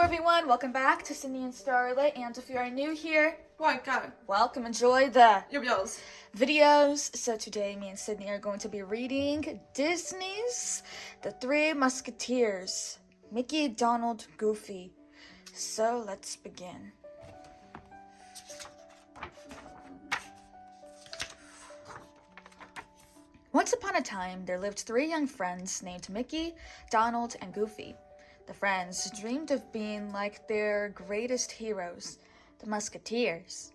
everyone, welcome back to Cindy and Starlight, and if you are new here, welcome. Welcome, enjoy the videos. So today me and Sydney are going to be reading Disney's The Three Musketeers, Mickey, Donald, Goofy. So let's begin. Once upon a time, there lived three young friends named Mickey, Donald, and Goofy. The friends dreamed of being like their greatest heroes, the Musketeers.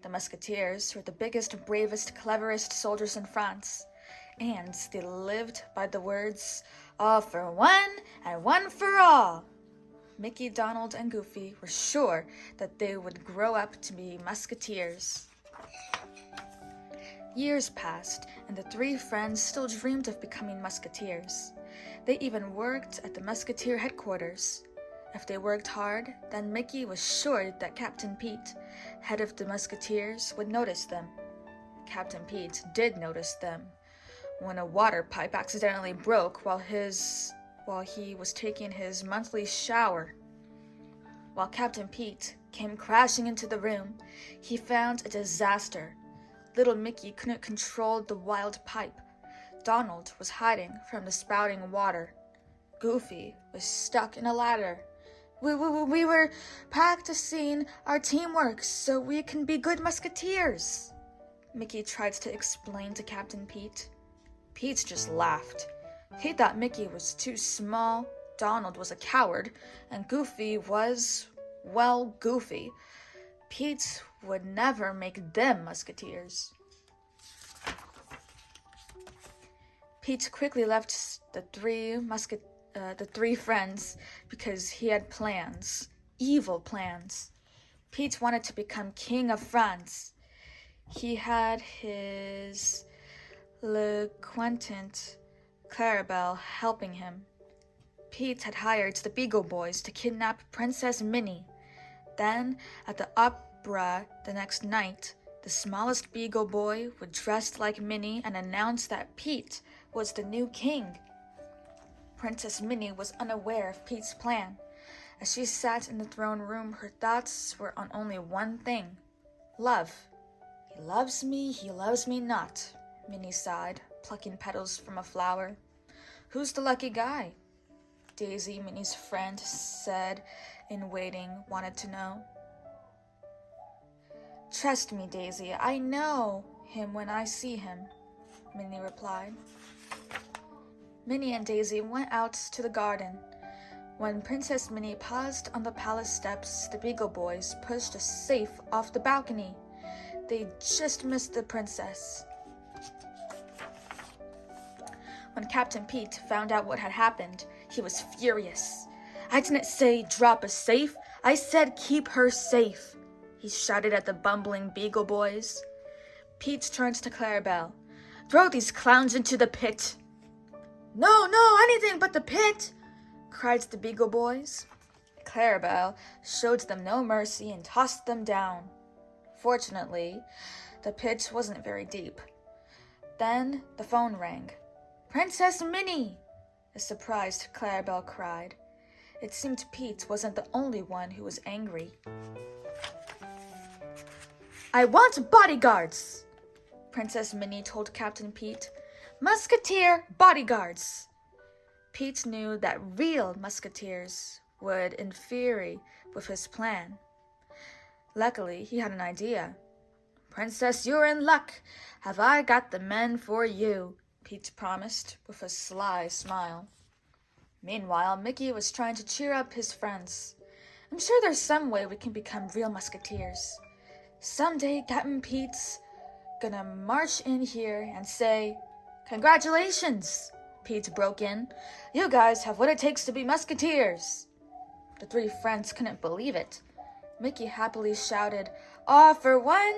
The Musketeers were the biggest, bravest, cleverest soldiers in France, and they lived by the words, all for one and one for all. Mickey, Donald, and Goofy were sure that they would grow up to be Musketeers. Years passed, and the three friends still dreamed of becoming Musketeers. They even worked at the Musketeer headquarters. If they worked hard, then Mickey was sure that Captain Pete, head of the Musketeers, would notice them. Captain Pete did notice them when a water pipe accidentally broke while he was taking his monthly shower. While Captain Pete came crashing into the room, he found a disaster. Little Mickey couldn't control the wild pipe. Donald was hiding from the spouting water. Goofy was stuck in a ladder. We were practicing our teamwork so we can be good Musketeers, Mickey tried to explain to Captain Pete. Pete just laughed. He thought Mickey was too small, Donald was a coward, and Goofy was, well, Goofy. Pete would never make them Musketeers. Pete quickly left the three friends because he had plans, evil plans. Pete wanted to become King of France. He had his lieutenant Clarabelle helping him. Pete had hired the Beagle Boys to kidnap Princess Minnie. Then, at the opera the next night, the smallest Beagle Boy would dress like Minnie and announce that Pete was the new king. Princess Minnie was unaware of Pete's plan. As she sat in the throne room, her thoughts were on only one thing: love. He loves me not, Minnie sighed, plucking petals from a flower. Who's the lucky guy? Daisy, Minnie's friend, said in waiting, wanted to know. Trust me, Daisy, I know him when I see him, Minnie replied. Minnie and Daisy went out to the garden. When Princess Minnie paused on the palace steps, the Beagle Boys pushed a safe off the balcony. They just missed the princess. When Captain Pete found out what had happened, he was furious. I didn't say drop a safe, I said keep her safe, he shouted at the bumbling Beagle Boys. Pete turned to Clarabelle. Throw these clowns into the pit. No, anything but the pit, cried the Beagle Boys. Clarabelle showed them no mercy and tossed them down. Fortunately, the pit wasn't very deep. Then the phone rang. Princess Minnie, a surprised Clarabelle cried. It seemed Pete wasn't the only one who was angry. I want bodyguards, Princess Minnie told Captain Pete. Musketeer bodyguards. Pete knew that real musketeers would interfere with his plan. Luckily, he had an idea. Princess, you're in luck. Have I got the men for you, Pete promised with a sly smile. Meanwhile, Mickey was trying to cheer up his friends. I'm sure there's some way we can become real musketeers. Someday, Captain Pete's gonna march in here and say, Congratulations, Pete broke in. You guys have what it takes to be musketeers. The three friends couldn't believe it. Mickey happily shouted, all for one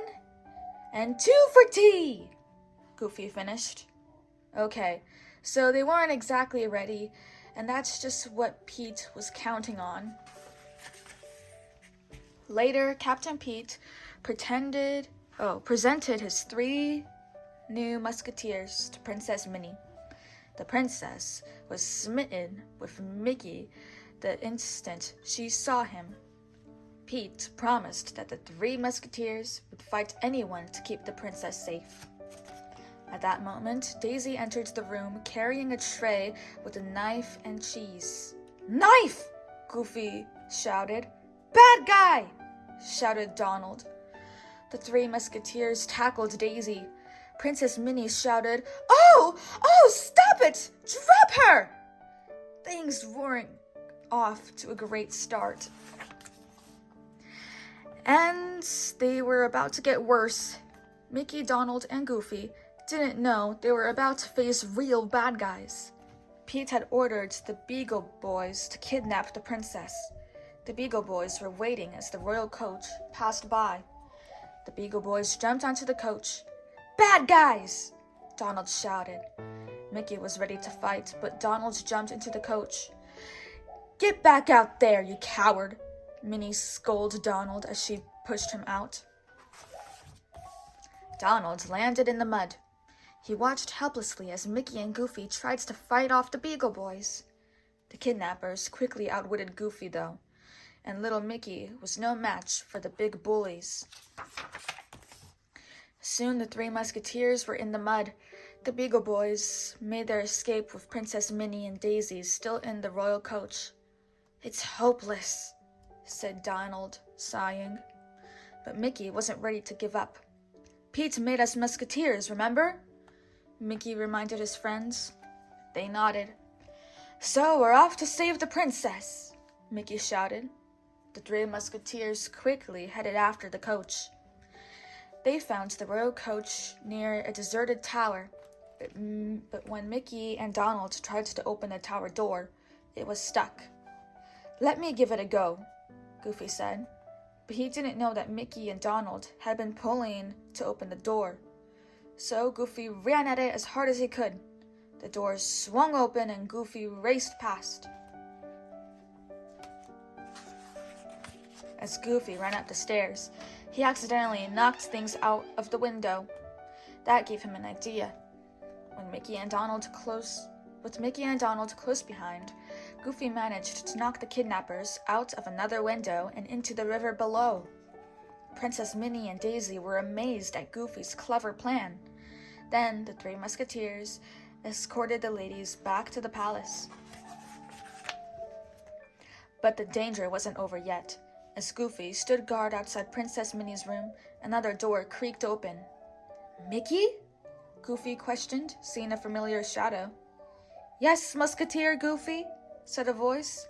and two for tea, Goofy finished. Okay, so they weren't exactly ready, and that's just what Pete was counting on. Later, Captain Pete presented his three new musketeers to Princess Minnie. The princess was smitten with Mickey the instant she saw him. Pete promised that the three musketeers would fight anyone to keep the princess safe. At that moment, Daisy entered the room carrying a tray with a knife and cheese. "Knife!" Goofy shouted. "Bad guy!" shouted Donald. The three musketeers tackled Daisy. Princess Minnie shouted, Oh, stop it! Drop her!" Things weren't off to a great start. And they were about to get worse. Mickey, Donald, and Goofy didn't know they were about to face real bad guys. Pete had ordered the Beagle Boys to kidnap the princess. The Beagle Boys were waiting as the royal coach passed by. The Beagle Boys jumped onto the coach. "Bad guys!" Donald shouted. Mickey was ready to fight, but Donald jumped into the coach. "Get back out there, you coward!" Minnie scolded Donald as she pushed him out. Donald landed in the mud. He watched helplessly as Mickey and Goofy tried to fight off the Beagle Boys. The kidnappers quickly outwitted Goofy, though, and little Mickey was no match for the big bullies. Soon the three musketeers were in the mud. The Beagle Boys made their escape with Princess Minnie and Daisy still in the royal coach. "It's hopeless," said Donald, sighing. But Mickey wasn't ready to give up. "Pete made us musketeers, remember?" Mickey reminded his friends. They nodded. "So we're off to save the princess," Mickey shouted. The three musketeers quickly headed after the coach. They found the royal coach near a deserted tower, but when Mickey and Donald tried to open the tower door, it was stuck. "Let me give it a go," Goofy said, but he didn't know that Mickey and Donald had been pulling to open the door. So Goofy ran at it as hard as he could. The door swung open and Goofy raced past. As Goofy ran up the stairs, he accidentally knocked things out of the window. That gave him an idea. With Mickey and Donald close behind, Goofy managed to knock the kidnappers out of another window and into the river below. Princess Minnie and Daisy were amazed at Goofy's clever plan. Then the three musketeers escorted the ladies back to the palace. But the danger wasn't over yet. As Goofy stood guard outside Princess Minnie's room, another door creaked open. "Mickey?" Goofy questioned, seeing a familiar shadow. "Yes, Musketeer Goofy," said a voice.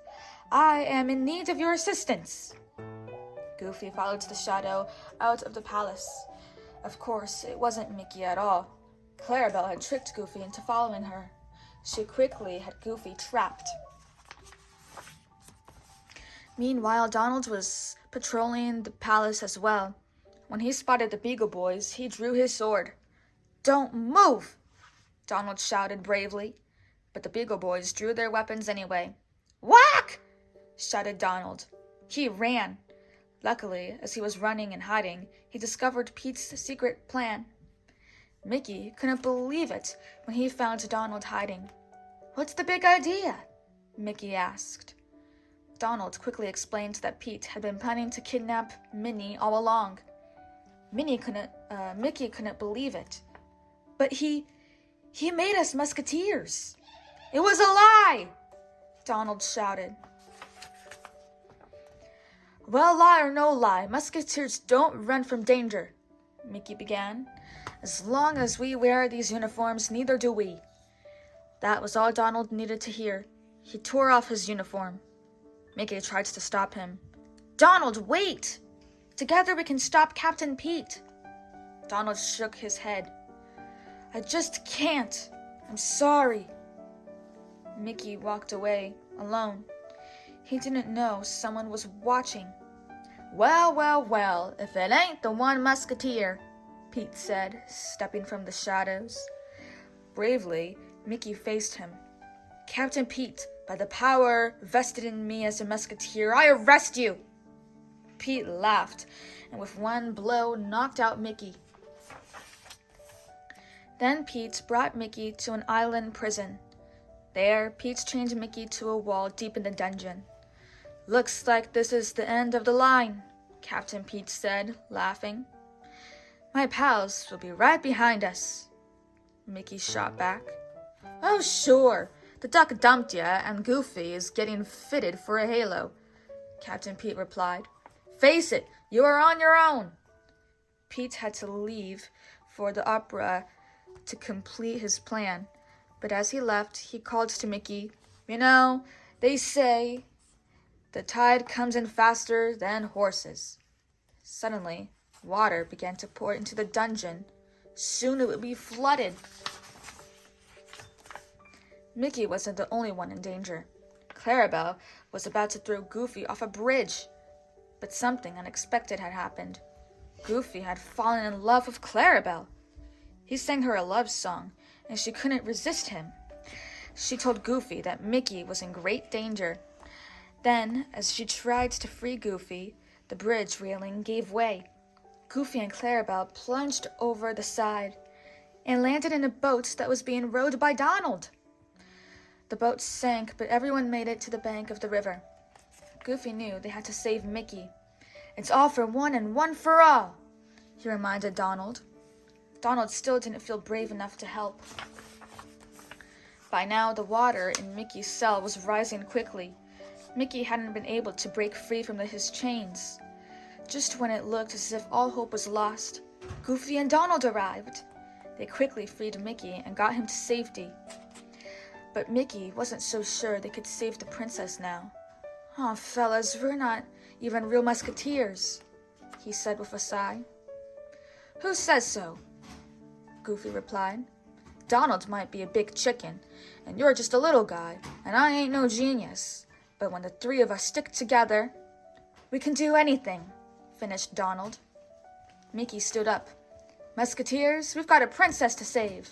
"I am in need of your assistance." Goofy followed the shadow out of the palace. Of course, it wasn't Mickey at all. Clarabelle had tricked Goofy into following her. She quickly had Goofy trapped. Meanwhile, Donald was patrolling the palace as well. When he spotted the Beagle Boys, he drew his sword. "Don't move!" Donald shouted bravely, but the Beagle Boys drew their weapons anyway. "Whack!" shouted Donald. He ran. Luckily, as he was running and hiding, he discovered Pete's secret plan. Mickey couldn't believe it when he found Donald hiding. "What's the big idea?" Mickey asked. Donald quickly explained that Pete had been planning to kidnap Minnie all along. Mickey couldn't believe it. "But he made us musketeers." "It was a lie!" Donald shouted. "Well, lie or no lie, musketeers don't run from danger," Mickey began. "As long as we wear these uniforms, neither do we." That was all Donald needed to hear. He tore off his uniform. Mickey tried to stop him. "Donald, wait! Together we can stop Captain Pete." Donald shook his head. "I just can't. I'm sorry." Mickey walked away, alone. He didn't know someone was watching. Well, if it ain't the one musketeer," Pete said, stepping from the shadows. Bravely, Mickey faced him. "Captain Pete, by the power vested in me as a musketeer, I arrest you!" Pete laughed, and with one blow knocked out Mickey. Then Pete brought Mickey to an island prison. There, Pete chained Mickey to a wall deep in the dungeon. Looks like this is the end of the line, Captain Pete said, laughing. My pals will be right behind us, Mickey shot back. Oh, sure. The duck dumped ya, and Goofy is getting fitted for a halo, Captain Pete replied. Face it, you are on your own. Pete had to leave for the opera to complete his plan, but as he left, he called to Mickey, You know, they say the tide comes in faster than horses. Suddenly, water began to pour into the dungeon. Soon it would be flooded. Mickey wasn't the only one in danger. Clarabelle was about to throw Goofy off a bridge, but something unexpected had happened. Goofy had fallen in love with Clarabelle. He sang her a love song, and she couldn't resist him. She told Goofy that Mickey was in great danger. Then, as she tried to free Goofy, the bridge railing gave way. Goofy and Clarabelle plunged over the side and landed in a boat that was being rowed by Donald. The boat sank, but everyone made it to the bank of the river. Goofy knew they had to save Mickey. It's all for one and one for all, he reminded Donald. Donald still didn't feel brave enough to help. By now, the water in Mickey's cell was rising quickly. Mickey hadn't been able to break free from his chains. Just when it looked as if all hope was lost, Goofy and Donald arrived. They quickly freed Mickey and got him to safety. But Mickey wasn't so sure they could save the princess now. Oh, fellas, we're not even real musketeers, he said with a sigh. Who says so? Goofy replied. Donald might be a big chicken, and you're just a little guy, and I ain't no genius. But when the three of us stick together, we can do anything, finished Donald. Mickey stood up. Musketeers, we've got a princess to save.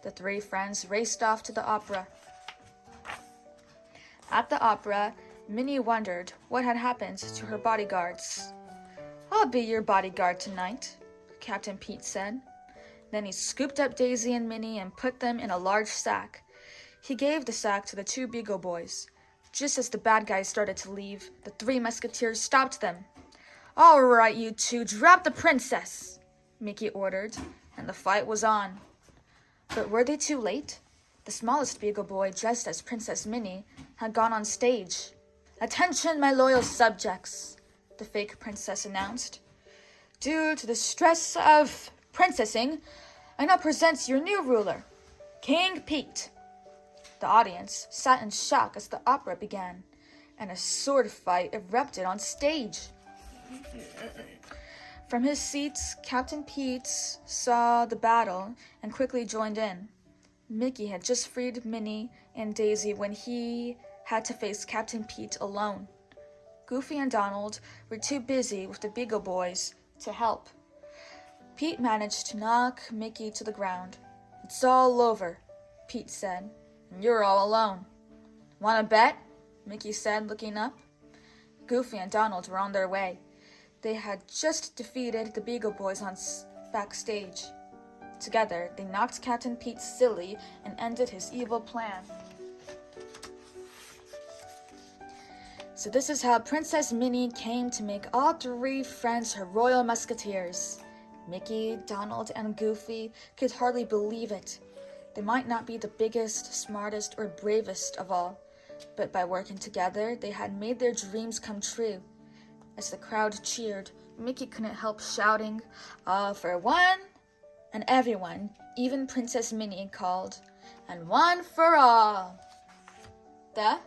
The three friends raced off to the opera. At the opera, Minnie wondered what had happened to her bodyguards. I'll be your bodyguard tonight, Captain Pete said. Then he scooped up Daisy and Minnie and put them in a large sack. He gave the sack to the two Beagle Boys. Just as the bad guys started to leave, the three musketeers stopped them. All right, you two, drop the princess, Mickey ordered, and the fight was on. But were they too late? The smallest Beagle Boy, dressed as Princess Minnie, had gone on stage. Attention, my loyal subjects, the fake princess announced. Due to the stress of princessing, I now present your new ruler, King Pete. The audience sat in shock as the opera began, and a sword fight erupted on stage. From his seat, Captain Pete saw the battle and quickly joined in. Mickey had just freed Minnie and Daisy when he had to face Captain Pete alone. Goofy and Donald were too busy with the Beagle Boys to help. Pete managed to knock Mickey to the ground. It's all over, Pete said, and you're all alone. Want to bet? Mickey said, looking up. Goofy and Donald were on their way. They had just defeated the Beagle Boys on backstage. Together, they knocked Captain Pete silly and ended his evil plan. So this is how Princess Minnie came to make all three friends her royal musketeers. Mickey, Donald, and Goofy could hardly believe it. They might not be the biggest, smartest, or bravest of all, but by working together, they had made their dreams come true. As the crowd cheered, Mickey couldn't help shouting, all for one, and everyone, even Princess Minnie, called, and one for all. The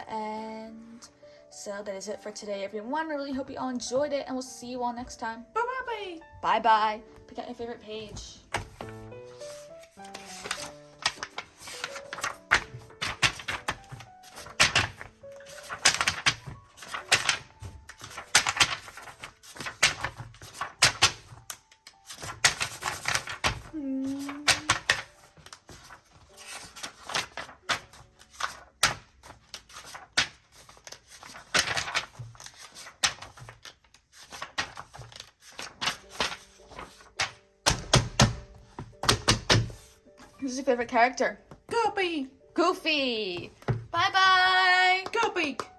end. So that is it for today, everyone. I really hope you all enjoyed it, and we'll see you all next time. Bye-bye. Bye-bye. Pick out your favorite page. Who's your favorite character? Goofy. Goofy. Bye-bye. Goofy. week.